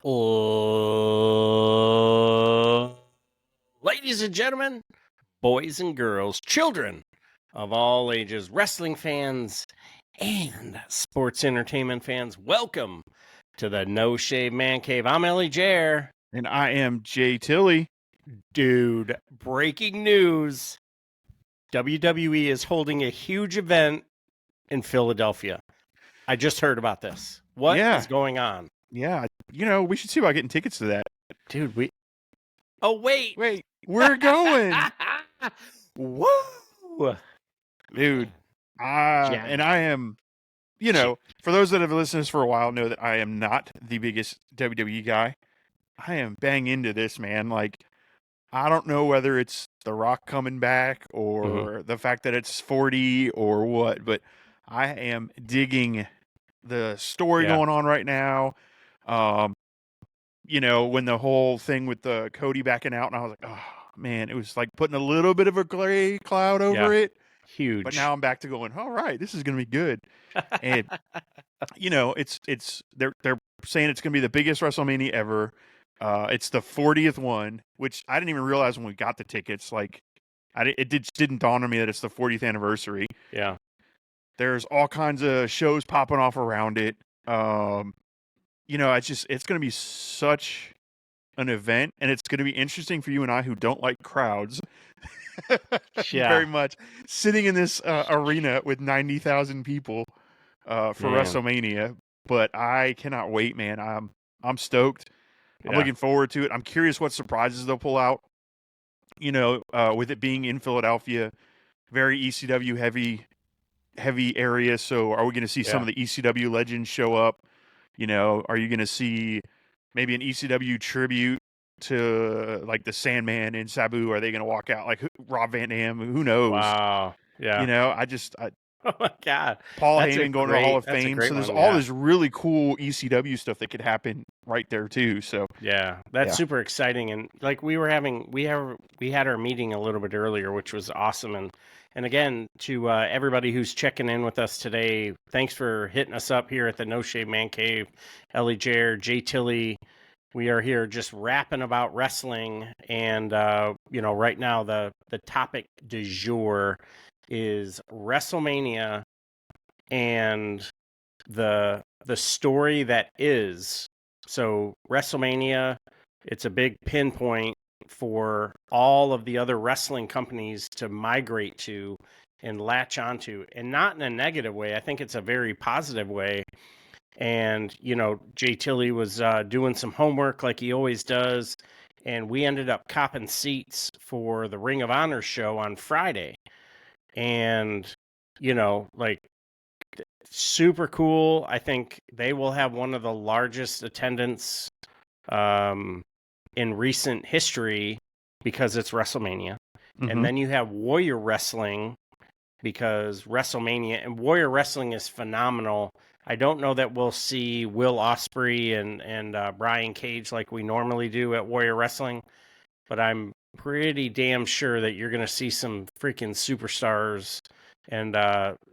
Oh, ladies and gentlemen, boys and girls, children of all ages, wrestling fans and sports entertainment fans, welcome to the No Shave Man Cave. I'm Ellie Jair. And I am Jay Tilley. Dude, breaking news. WWE is holding a huge event in Philadelphia. I just heard about this. What is going on? Yeah, we should see about getting tickets to that. Dude, Oh, wait, we're going. Whoa. Dude, and I am, for those that have listened to this for a while know that I am not the biggest WWE guy. I am bang into this, man. Like, I don't know whether it's The Rock coming back or the fact that it's 40 or what, but I am digging the story going on right now. When the whole thing with the Cody backing out, and I was like, oh man, it was like putting a little bit of a gray cloud over it. Huge. But now I'm back to going, all right, this is going to be good. And they're saying it's going to be the biggest WrestleMania ever. It's the 40th one, which I didn't even realize when we got the tickets. Like, it didn't dawn on me that it's the 40th anniversary. Yeah. There's all kinds of shows popping off around it. It's going to be such an event, and it's going to be interesting for you and I who don't like crowds very much, sitting in this arena with 90,000 people for WrestleMania. But I cannot wait, man. I'm stoked. I'm looking forward to it. I'm curious what surprises they'll pull out. With it being in Philadelphia, very ECW heavy area. So are we going to see some of the ECW legends show up? Are you going to see maybe an ECW tribute to like the Sandman and Sabu? Are they going to walk out like Rob Van Dam? Who knows? Wow. Yeah. Oh my God. Paul Heyman going to the Hall of Fame. So there's all this really cool ECW stuff that could happen right there too. So that's super exciting. And like we had our meeting a little bit earlier, which was awesome. And again, to everybody who's checking in with us today, thanks for hitting us up here at the No Shave Man Cave. Ellie Jair, Jay Tilley. We are here just rapping about wrestling. And, right now the topic du jour is WrestleMania and the story that is. So WrestleMania, it's a big pinpoint for all of the other wrestling companies to migrate to and latch onto, and not in a negative way. I think it's a very positive way. And, Jay Tilley was doing some homework like he always does, and we ended up copping seats for the Ring of Honor show on Friday. And, super cool. I think they will have one of the largest attendance in recent history because it's WrestleMania. And then you have Warrior Wrestling because WrestleMania, and Warrior Wrestling is phenomenal. I don't know that we'll see Will Ospreay and Brian Cage like we normally do at Warrior Wrestling, but I'm pretty damn sure that you're going to see some freaking superstars and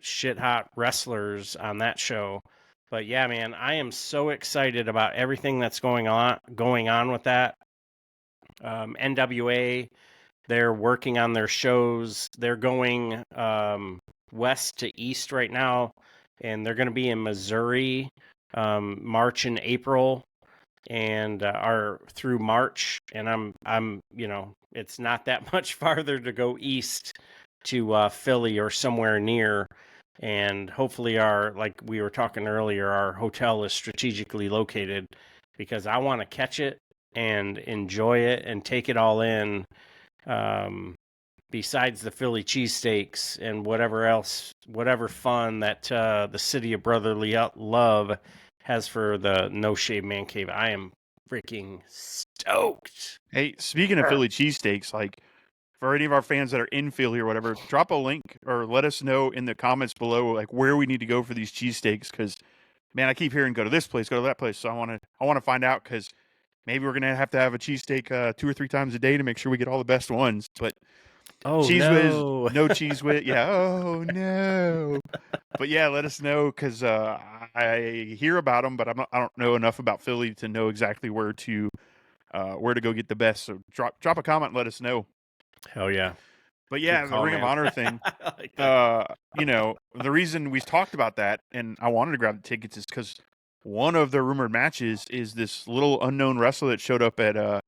shit hot wrestlers on that show. But yeah, man, I am so excited about everything that's going on with that. NWA, they're working on their shows. They're going west to east right now, and they're going to be in Missouri March and April, and are through March. And I'm it's not that much farther to go east to Philly or somewhere near. And hopefully like we were talking earlier, our hotel is strategically located because I want to catch it and enjoy it and take it all in. Besides the Philly cheesesteaks and whatever fun that the City of Brotherly Love has for the No Shave Man Cave, I am freaking stoked. Hey, speaking of Philly cheesesteaks, like for any of our fans that are in Philly or whatever, drop a link or let us know in the comments below like where we need to go for these cheesesteaks. Because man, I keep hearing go to this place, go to that place. So I want to find out because maybe we're gonna have to have a cheesesteak 2 or 3 times a day to make sure we get all the best ones. But Oh Cheese Whiz, no. no Cheese Whiz. Yeah, oh no. But yeah, let us know because I hear about them, but I don't know enough about Philly to know exactly where to go get the best. So drop a comment, and let us know. Hell yeah. But Good yeah, the call, Ring of man. Honor thing. I like that. The reason we talked about that, and I wanted to grab the tickets, is because one of the rumored matches is this little unknown wrestler that showed up at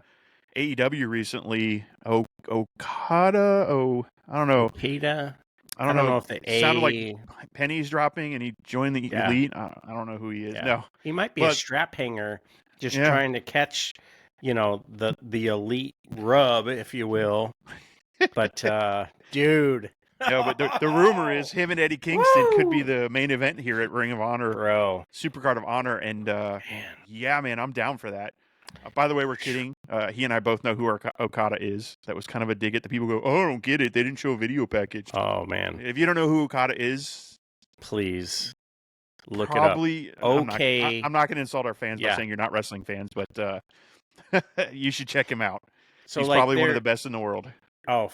AEW recently. Okada. I don't know. Okada. I I don't don't know. know if the It sounded like A. pennies dropping, and he joined the Yeah, elite. I don't know who he is. yeah. No, He might be a but strap hanger, just yeah. trying to catch, the elite rub, if you will. But dude. No, but the rumor is him and Eddie Kingston could be Woo! the main event here at Ring of Honor, Bro. Supercard of Honor, and Man. yeah, man, I'm down for that. By the way, we're kidding. He and I both know who Okada is. That was kind of a dig at the people who go, oh, I don't get it. They didn't show a video package. Oh man. If you don't know who Okada is, Please look it up. probably Okay. I'm not going to insult our fans by Yeah. saying you're not wrestling fans, but you should check him out. So He's like probably one of the best in the world. Oh,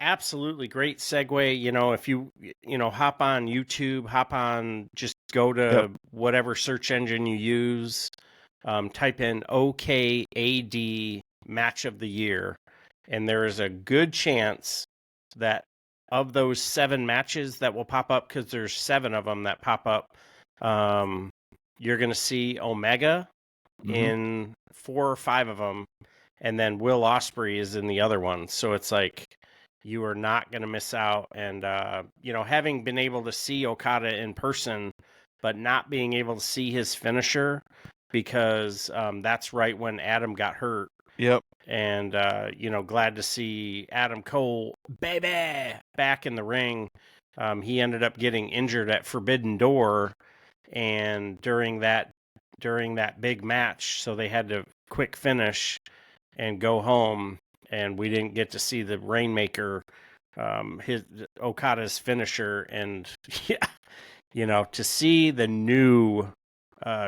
absolutely great segue. If you hop on YouTube, just go to whatever search engine you use, type in OKAD match of the year, and there is a good chance that of those 7 matches that will pop up, because there's 7 of them that pop up, you're going to see Omega in 4 or 5 of them, and then Will Ospreay is in the other one. So it's like you are not going to miss out. And having been able to see Okada in person, but not being able to see his finisher, because that's right when Adam got hurt. Yep. And glad to see Adam Cole, baby, back in the ring. He ended up getting injured at Forbidden Door, and during that big match, so they had to quick finish and go home, and we didn't get to see the Rainmaker, his Okada's finisher. And yeah, to see the new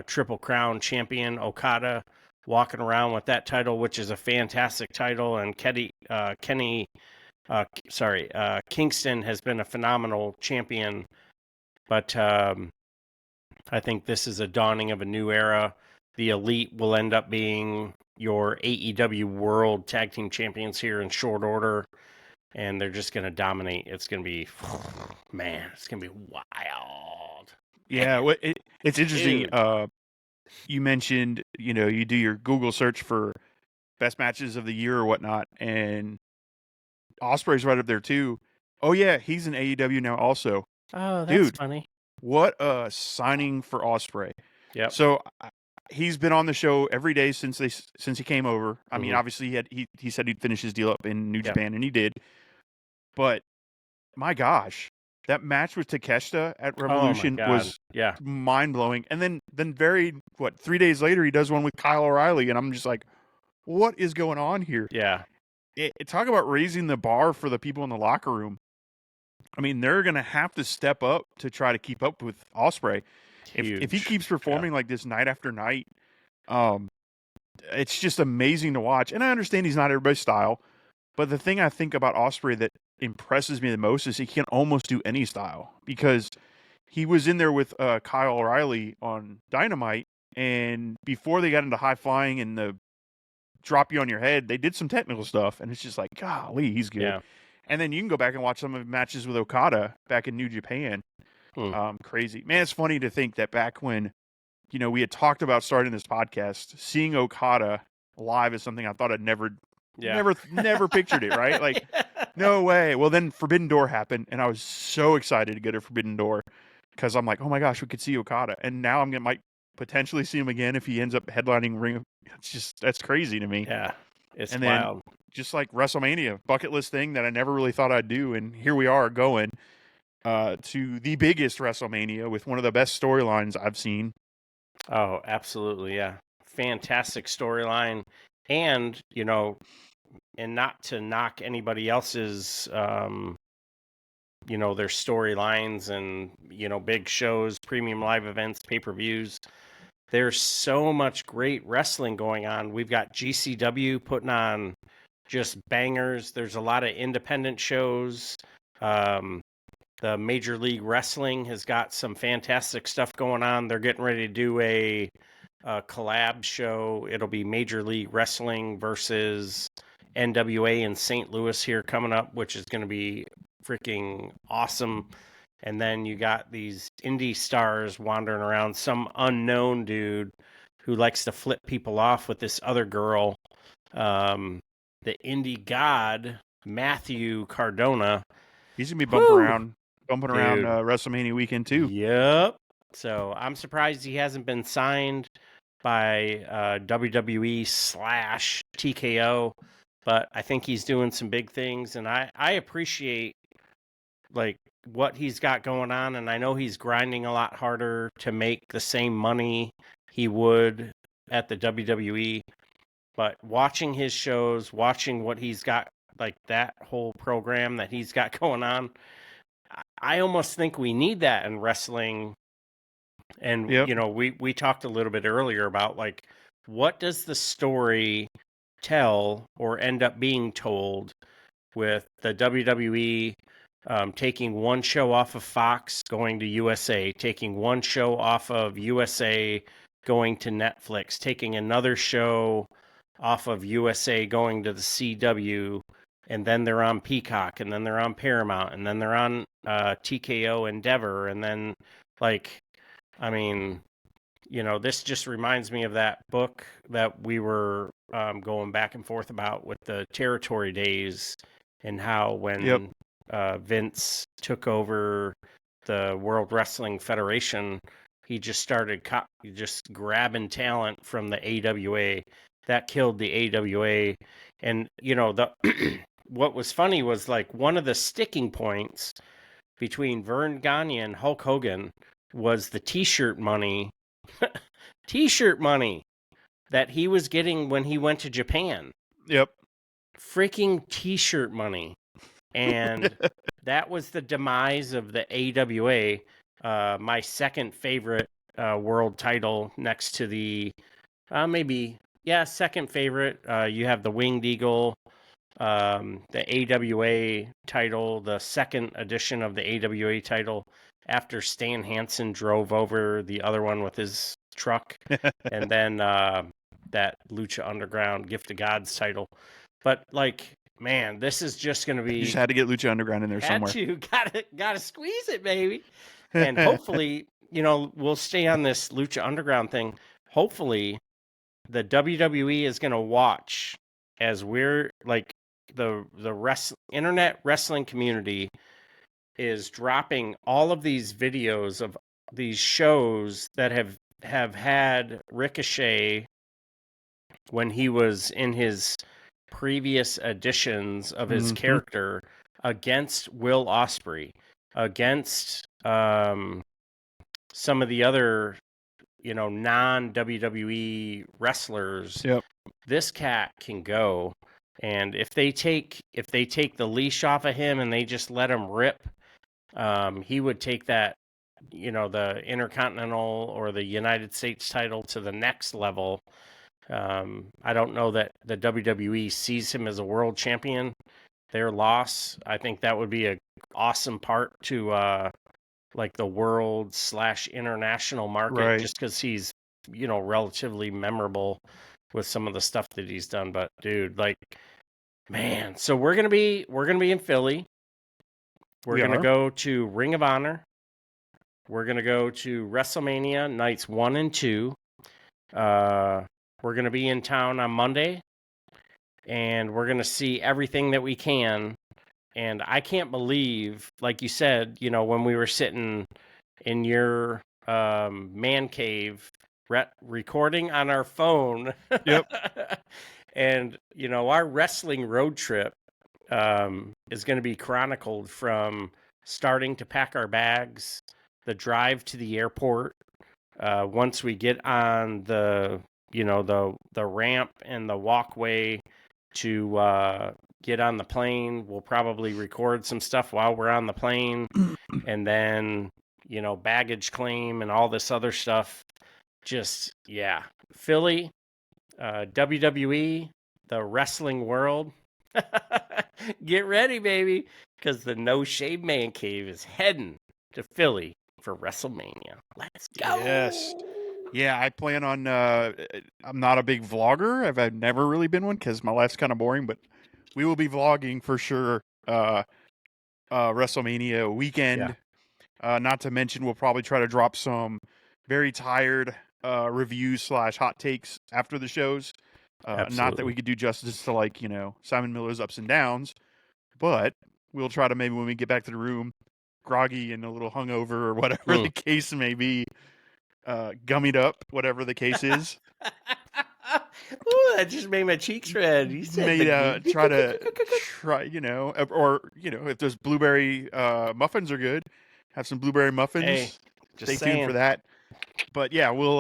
Triple Crown champion Okada walking around with that title, which is a fantastic title, and Kingston has been a phenomenal champion, but I think this is a dawning of a new era. The Elite will end up being your AEW World Tag Team Champions here in short order, and they're just going to dominate. It's going to be, man, it's going to be wild. Yeah, it's interesting. You mentioned, you do your Google search for best matches of the year or whatnot, and Ospreay's right up there too. Oh yeah, he's in AEW now also. Oh, that's Dude, funny. what a signing for Ospreay. Yep. So he's been on the show every day since he came over. I mean, obviously he said he'd finish his deal up in New Japan, and he did. But my gosh, that match with Takeshita at Revolution was mind blowing. And then 3 days later he does one with Kyle O'Reilly, and I'm just like, what is going on here? Yeah. Talk about raising the bar for the people in the locker room. I mean, they're going to have to step up to try to keep up with Ospreay. If he keeps performing like this night after night, it's just amazing to watch. And I understand he's not everybody's style, but the thing I think about Ospreay that impresses me the most is he can almost do any style, because he was in there with Kyle O'Reilly on Dynamite, and before they got into high flying and the drop you on your head, they did some technical stuff, and it's just like, golly, he's good. Yeah. And then you can go back and watch some of the matches with Okada back in New Japan. Crazy. Man, it's funny to think that back when, we had talked about starting this podcast, seeing Okada live is something I thought I'd never pictured it, right? Like, no way. Well, then Forbidden Door happened, and I was so excited to go to Forbidden Door, because I'm like, oh my gosh, we could see Okada. And now might potentially see him again if he ends up headlining Ring. That's crazy to me. Yeah, it's and wild. Then, just like WrestleMania, bucket list thing that I never really thought I'd do, and here we are going to the biggest WrestleMania with one of the best storylines I've seen. Oh, absolutely, yeah. Fantastic storyline. And, and not to knock anybody else's, their storylines and, big shows, premium live events, pay-per-views. There's so much great wrestling going on. We've got GCW putting on just bangers. There's a lot of independent shows. The Major League Wrestling has got some fantastic stuff going on. They're getting ready to do a collab show. It'll be Major League Wrestling versus NWA in St. Louis here coming up, which is going to be freaking awesome. And then you got these indie stars wandering around, some unknown dude who likes to flip people off with this other girl. The indie god, Matthew Cardona. He's going to be bumping around Dude. WrestleMania weekend too. Yep. So I'm surprised he hasn't been signed by WWE / TKO, but I think he's doing some big things, and I appreciate like what he's got going on, and I know he's grinding a lot harder to make the same money he would at the WWE, but watching his shows, watching what he's got, like that whole program that he's got going on, I almost think we need that in wrestling. And, Yep. you know, we talked a little bit earlier about, like, what does the story tell or end up being told with the WWE taking one show off of Fox, going to USA, taking one show off of USA, going to Netflix, taking another show off of USA, going to the CW, and then they're on Peacock, and then they're on Paramount, and then they're on TKO Endeavor, and then, like, I mean, you know, this just reminds me of that book that we were going back and forth about with the territory days, and how when Vince took over the World Wrestling Federation, he just started just grabbing talent from the AWA. That killed the AWA. And, you know, what was funny was, like, one of the sticking points between Vern Gagne and Hulk Hogan was the t-shirt money that he was getting when he went to Japan. Yep. Freaking t-shirt money. And that was the demise of the AWA. My second favorite world title, next to the second favorite. You have the Winged Eagle, the AWA title, the second edition of the AWA title, after Stan Hansen drove over the other one with his truck, and then that Lucha Underground Gift of Gods title. But, like, man, this is just going to be... You just had to get Lucha Underground in there somewhere. Gotta squeeze it, baby. And hopefully, you know, we'll stay on this Lucha Underground thing. Hopefully, the WWE is going to watch as we're, like, the internet wrestling community is dropping all of these videos of these shows that have had Ricochet when he was in his previous editions of his character against Will Ospreay, against some of the other, you know, non-WWE wrestlers. Yep. This cat can go. And if they take the leash off of him and they just let him rip, he would take that, you know, the Intercontinental or the United States title to the next level. I don't know that the WWE sees him as a world champion. Their loss, I think that would be a awesome part to like the world / international market, right, just because he's, you know, relatively memorable with some of the stuff that he's done. But dude, like, man, so we're gonna be in Philly. We're gonna go to Ring of Honor. We're gonna go to WrestleMania nights 1 and 2. We're gonna be in town on Monday, and we're gonna see everything that we can. And I can't believe, like you said, you know, when we were sitting in your man cave recording on our phone. Yep. And, you know, our wrestling road trip is going to be chronicled from starting to pack our bags, the drive to the airport. Once we get on the, you know, the ramp and the walkway to get on the plane, we'll probably record some stuff while we're on the plane. And then, you know, baggage claim and all this other stuff. Just, yeah. Philly, WWE, the wrestling world. Get ready, baby, because the No Shave Man Cave is heading to Philly for WrestleMania. Let's go. Yes. Yeah, I plan on. I'm not a big vlogger. I've never really been one because my life's kind of boring. But we will be vlogging for sure. WrestleMania weekend. Not to mention, we'll probably try to drop some very tired reviews / hot takes after the shows. Not that we could do justice to Simon Miller's ups and downs, but we'll try to maybe when we get back to the room, groggy and a little hungover or whatever the case may be, gummied up, whatever the case is. Ooh, that just made my cheeks red. You said try, or if those blueberry muffins are good, have some blueberry muffins. Hey, stay tuned for that. But yeah, we'll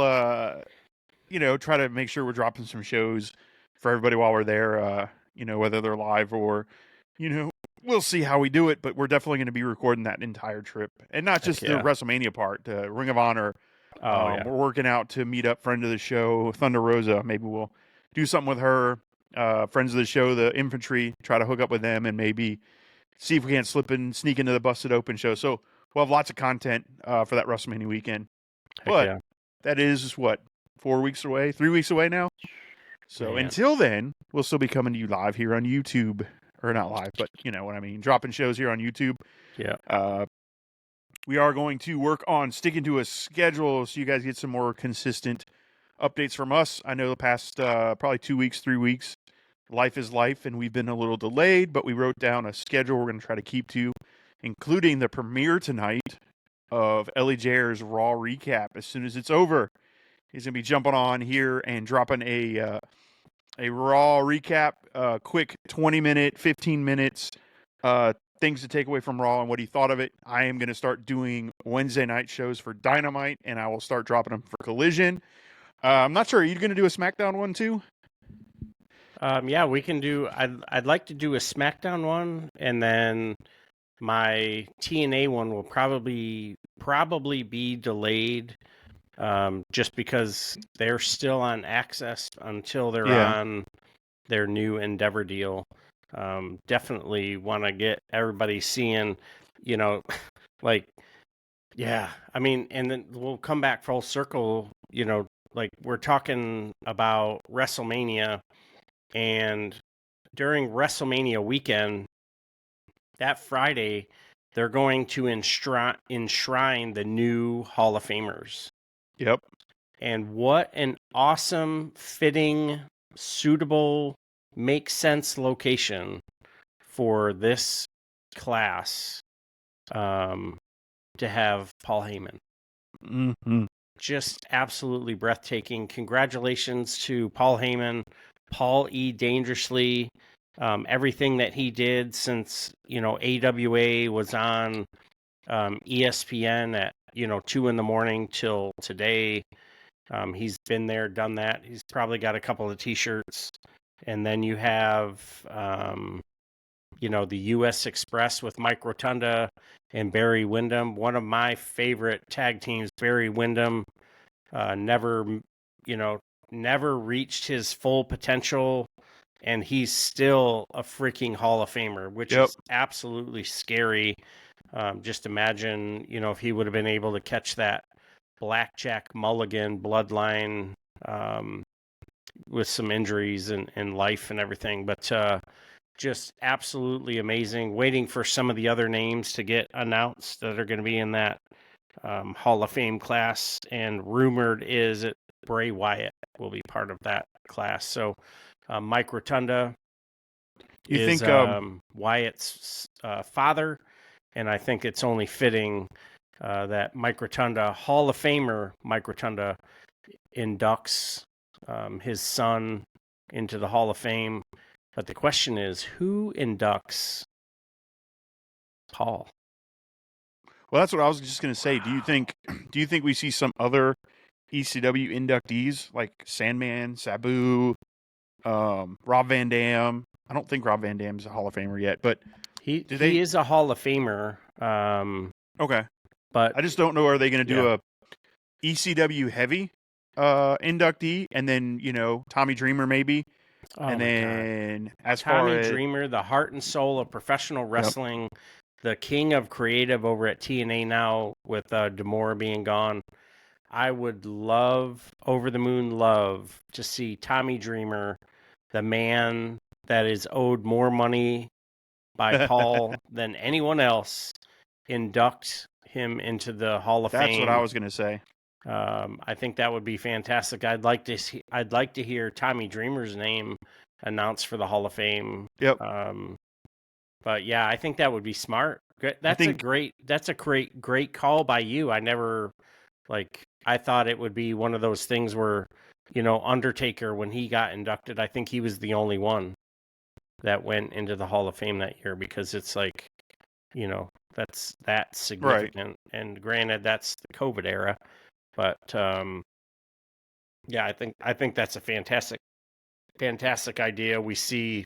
try to make sure we're dropping some shows for everybody while we're there. Whether they're live or we'll see how we do it. But we're definitely going to be recording that entire trip, and not just the WrestleMania part, Ring of Honor. We're working out to meet up friend of the show, Thunder Rosa. Maybe we'll do something with her. Friends of the show, the Infantry, try to hook up with them and maybe see if we can't sneak into the Busted Open show. So we'll have lots of content for that WrestleMania weekend. But that is 4 weeks away, 3 weeks away now. So until then, we'll still be coming to you live here on YouTube. Or not live, but you know what I mean. Dropping shows here on YouTube. Yeah. We are going to work on sticking to a schedule so you guys get some more consistent updates from us. I know the past probably 2 weeks, 3 weeks, life is life, and we've been a little delayed, but we wrote down a schedule we're going to try to keep to, including the premiere tonight of Ellie Jair's Raw recap. As soon as it's over, he's going to be jumping on here and dropping a Raw recap, quick 20-minute, 15 minutes, things to take away from Raw and what he thought of it. I am going to start doing Wednesday night shows for Dynamite, and I will start dropping them for Collision. I'm not sure. Are you going to do a SmackDown one too? Yeah, we can do. I'd like to do a SmackDown one, and then my TNA one will probably be delayed, just because they're still on Access until they're on their new Endeavor deal. Definitely want to get everybody seeing, I mean, and then we'll come back full circle, we're talking about WrestleMania, and during WrestleMania weekend, that Friday, they're going to enshrine the new Hall of Famers. Yep. And what an awesome, fitting, suitable, makes sense location for this class to have Paul Heyman. Mm-hmm. Just absolutely breathtaking. Congratulations to Paul Heyman, Paul E. Dangerously, everything that he did since, AWA was on ESPN at, 2 a.m. till today. He's been there, done that. He's probably got a couple of T-shirts. And then you have, the U.S. Express with Mike Rotunda and Barry Windham. One of my favorite tag teams, Barry Windham, never reached his full potential, and he's still a freaking Hall of Famer, which is absolutely scary. Just imagine, if he would have been able to catch that Blackjack Mulligan bloodline with some injuries and life and everything. But just absolutely amazing. Waiting for some of the other names to get announced that are going to be in that Hall of Fame class. And rumored is that Bray Wyatt will be part of that class. So Mike Rotunda is Wyatt's father. And I think it's only fitting that Mike Rotunda, Hall of Famer Mike Rotunda, inducts his son into the Hall of Fame. But the question is, who inducts Paul? Well, that's what I was just going to say. Do you think we see some other ECW inductees like Sandman, Sabu, Rob Van Dam? I don't think Rob Van Dam's a Hall of Famer yet, but he is a Hall of Famer. Okay, but I just don't know. Are they going to do a ECW heavy inductee, and then Tommy Dreamer maybe, Oh And my God. then as far Tommy as Dreamer, the heart and soul of professional wrestling, the king of creative over at TNA now with Demora being gone. I would love, over the moon love, to see Tommy Dreamer, the man that is owed more money by Paul than anyone else, induct him into the Hall of Fame. That's what I was going to say. I think that would be fantastic. I'd like to hear Tommy Dreamer's name announced for the Hall of Fame. Yep. But yeah, I think that would be smart. That's a great call by you. I thought it would be one of those things where, Undertaker, when he got inducted, I think he was the only one that went into the Hall of Fame that year, because it's like, that's significant. Right. And granted, that's the COVID era, but yeah, I think that's a fantastic idea. We see,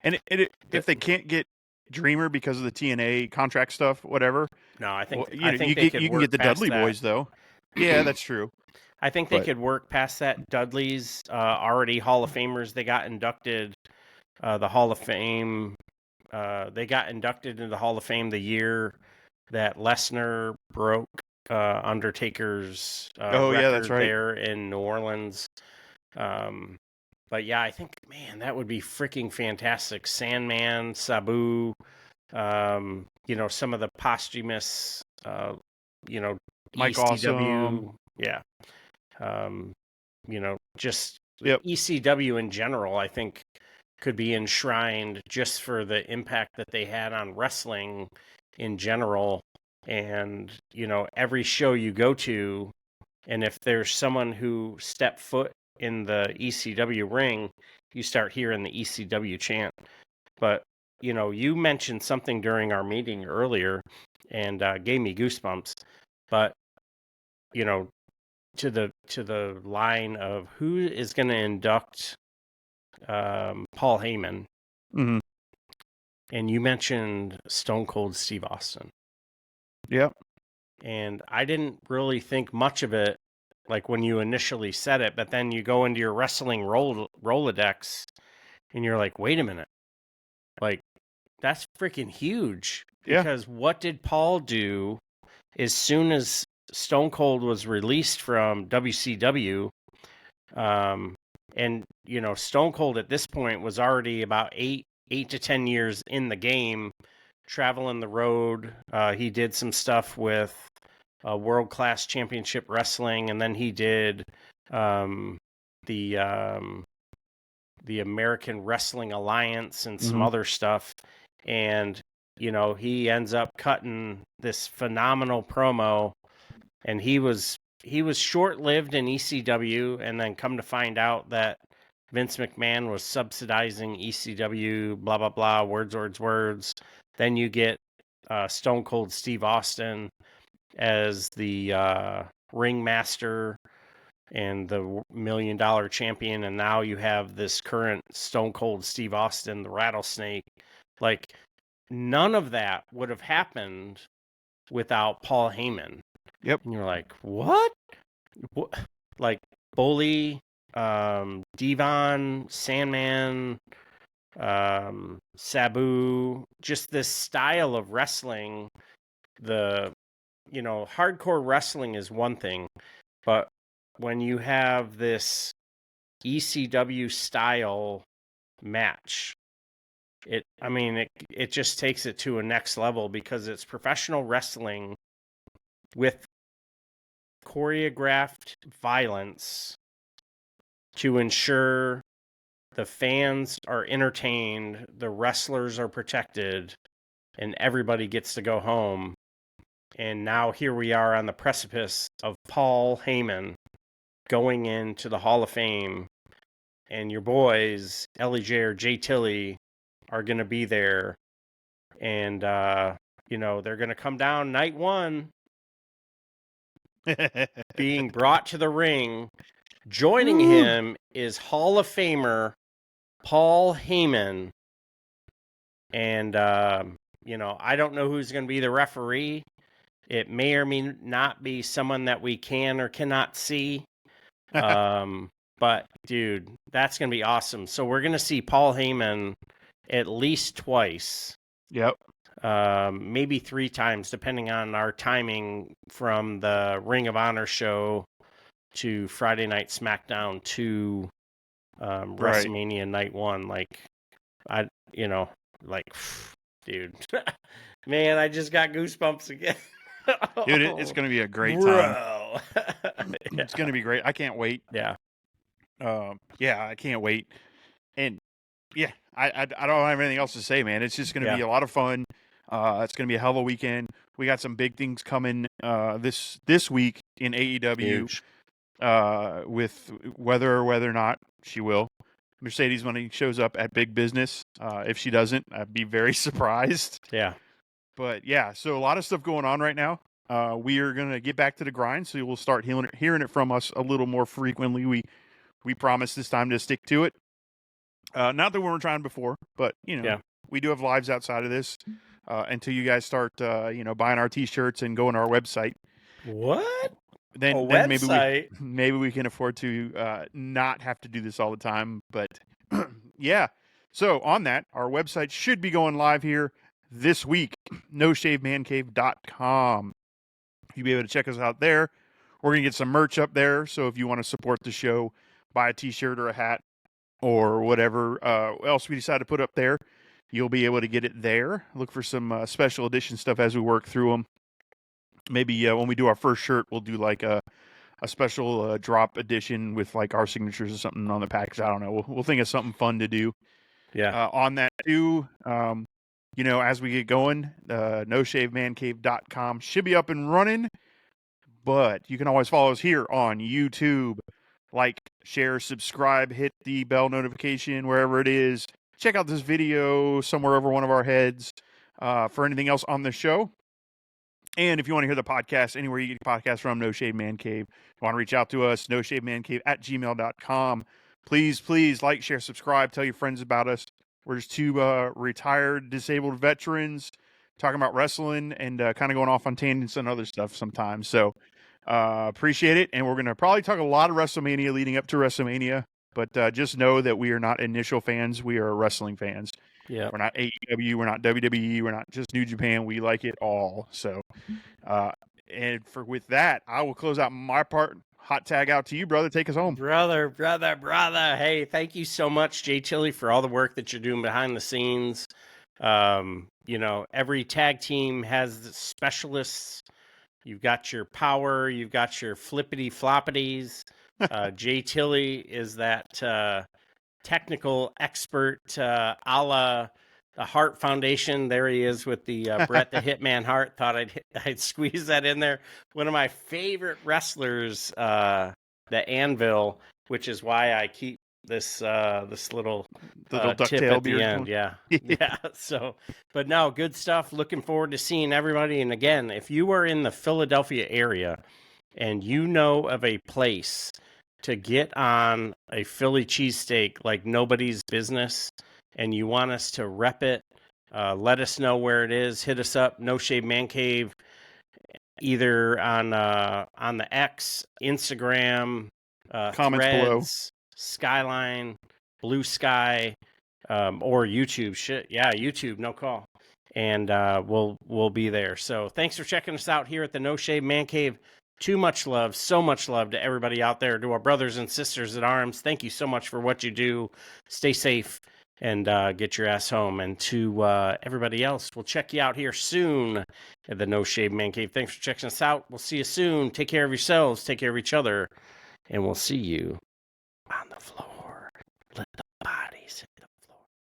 and if they can't get Dreamer because of the TNA contract stuff, whatever. No, I think you can get the Dudley boys though. Yeah, that's true. I think they could work past that. Dudley's already Hall of Famers. They got inducted the Hall of Fame. They got inducted into the Hall of Fame the year that Lesnar broke Undertaker's record that's right. there in New Orleans. But yeah, I think, man, that would be freaking fantastic. Sandman, Sabu, some of the posthumous, Mike ECW, Awesome. yeah, just ECW in general, I think could be enshrined just for the impact that they had on wrestling in general. And, every show you go to, and if there's someone who stepped foot in the ECW ring, you start hearing the ECW chant. But, you mentioned something during our meeting earlier and gave me goosebumps. But, to the line of who is going to induct Paul Heyman. Mm-hmm. And you mentioned Stone Cold Steve Austin. Yep. And I didn't really think much of it, like when you initially said it, but then you go into your wrestling Rolodex and you're like, wait a minute. Like, that's freaking huge. Yeah. Because what did Paul do as soon as Stone Cold was released from WCW? And, Stone Cold at this point was already about 8 to 10 years in the game, traveling the road. He did some stuff with World Class Championship Wrestling, and then he did the American Wrestling Alliance and some other stuff. And, he ends up cutting this phenomenal promo, and he was short-lived in ECW, and then come to find out that Vince McMahon was subsidizing ECW, blah, blah, blah, words. Then you get Stone Cold Steve Austin as the ringmaster and the $1 million champion, and now you have this current Stone Cold Steve Austin, the Rattlesnake. Like, none of that would have happened without Paul Heyman. Yep. And you're like, what? Like, Bully, Devon, Sandman, Sabu, just this style of wrestling. Hardcore wrestling is one thing, but when you have this ECW style match, it just takes it to a next level, because it's professional wrestling with choreographed violence to ensure the fans are entertained, the wrestlers are protected, and everybody gets to go home. And now here we are on the precipice of Paul Heyman going into the Hall of Fame, and your boys, LEJ or Jay Tilly, are going to be there. And, they're going to come down night one, being brought to the ring. Joining him is Hall of Famer Paul Heyman. And, I don't know who's going to be the referee. It may or may not be someone that we can or cannot see. But dude, that's gonna be awesome. So we're gonna see Paul Heyman at least twice. Yep. Maybe 3 times, depending on our timing from the Ring of Honor show to Friday Night SmackDown to WrestleMania Night 1. Like, dude, man, I just got goosebumps again. Dude, it's going to be a great time. It's going to be great. I can't wait. Yeah. I can't wait. And yeah, I don't have anything else to say, man. It's just going to be a lot of fun. It's going to be a hell of a weekend. We got some big things coming this week in AEW. Huge. With whether or not she will. Mercedes, when he shows up at Big Business, if she doesn't, I'd be very surprised. Yeah. But yeah, so a lot of stuff going on right now. We are going to get back to the grind, so you'll start hearing it from us a little more frequently. We promise this time to stick to it. Not that we weren't trying before, but we do have lives outside of this. Until you guys start, buying our T-shirts and going to our website. What? Then maybe we can afford to not have to do this all the time. But yeah. So on that, our website should be going live here this week. NoShaveManCave.com. You'll be able to check us out there. We're gonna get some merch up there. So if you want to support the show, buy a T-shirt or a hat or whatever else we decide to put up there, you'll be able to get it there. Look for some special edition stuff as we work through them. Maybe when we do our first shirt, we'll do like a special drop edition with like our signatures or something on the package. I don't know. We'll think of something fun to do. Yeah. On that too, as we get going, NoShaveManCave.com should be up and running. But you can always follow us here on YouTube. Like, share, subscribe, hit the bell notification wherever it is. Check out this video somewhere over one of our heads for anything else on the show. And if you want to hear the podcast anywhere you get your podcast from, No Shave Man Cave. If you want to reach out to us, noshavemancave@gmail.com. Please like, share, subscribe, tell your friends about us. We're just two retired, disabled veterans talking about wrestling and kind of going off on tangents and other stuff sometimes. So appreciate it. And we're going to probably talk a lot of WrestleMania leading up to WrestleMania. But just know that we are not initial fans. We are wrestling fans. Yeah. We're not AEW. We're not WWE. We're not just New Japan. We like it all. So, with that, I will close out my part. Hot tag out to you, brother. Take us home. Brother. Hey, thank you so much, Jay Chili, for all the work that you're doing behind the scenes. Every tag team has specialists. You've got your power. You've got your flippity floppities. Jay Tilly is that technical expert a la the Hart Foundation. There he is with the Bret the Hitman Hart. Thought I'd squeeze that in there. One of my favorite wrestlers, the Anvil, which is why I keep this little tip at the end. Yeah. Yeah. So, but no, good stuff. Looking forward to seeing everybody. And again, if you are in the Philadelphia area and you know of a place to get on a Philly cheesesteak like nobody's business, and you want us to rep it, let us know where it is. Hit us up, No Shave Man Cave, either on the X, Instagram, comments Threads, below, Skyline, Blue Sky, or YouTube. Shit, yeah, YouTube, no call, and we'll be there. So thanks for checking us out here at the No Shave Man Cave. Too much love, so much love to everybody out there, to our brothers and sisters at arms. Thank you so much for what you do. Stay safe and get your ass home. And to everybody else, we'll check you out here soon at the No Shave Man Cave. Thanks for checking us out. We'll see you soon. Take care of yourselves. Take care of each other. And we'll see you on the floor. Let the bodies hit the